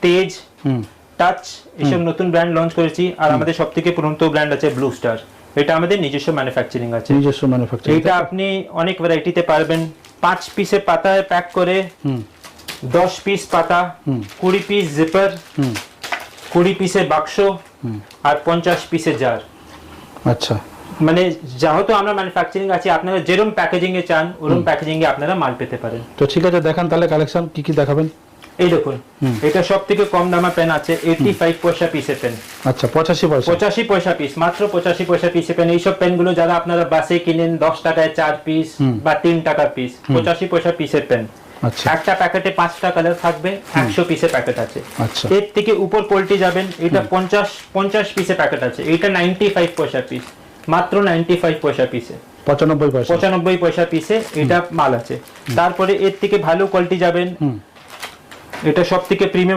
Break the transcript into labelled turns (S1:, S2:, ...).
S1: তেজ, টাচ এসব নতুন ব্র্যান্ড লঞ্চ করেছি। আর আমাদের সবথেকে পুরনো ব্র্যান্ড আছে ব্লু স্টার, এটা আমাদের নিজস্ব ম্যানুফ্যাকচারিং আছে। এটা আপনি অনেক ভ্যারাইটিতে পারবেন। 5 পিসের পাতায় প্যাক করে 10 পিস পাতা, 20 পিস জিপার, 20 পিসের বাক্স আর 50 পিসের জার।
S2: আচ্ছা,
S1: মানে যেহেতু আমরা ম্যানুফ্যাকচারিং আছে, আপনারা যেরকম প্যাকেজিং এ চান ওরকম প্যাকেজিং এ আপনারা মাল পেতে পারেন।
S2: তো ঠিক আছে, দেখান তাহলে কালেকশন কি কি দেখাবেন।
S1: এই দেখুন, এটা সবথেকে কম দামে পেন আছে, 85 পয়সা পিসের পেন।
S2: আচ্ছা, 85 পয়সা,
S1: 85 পয়সা পিস, মাত্র 85 পয়সা পিসের পেন। এইসব পেনগুলো যারা আপনারা বাসে কিনেন 10 টাকায় 4 পিস বা 3 টাকা পিস, 85 পয়সা পিসের পেন।
S2: আচ্ছা,
S1: একটা প্যাকেটে 5টা কালার থাকবে, 100 পিসের প্যাকেট আছে।
S2: আচ্ছা,
S1: এর থেকে উপর কোয়ালিটি যাবেন, এটা 50 পিসের প্যাকেট আছে, এটা 95 পয়সা পিস, মাত্র 95 পয়সা পিসে, 95 পয়সা পিসে এটা মাল আছে। তারপরে এর থেকে ভালো কোয়ালিটি যাবেন, এটা সব থেকে প্রিমিয়াম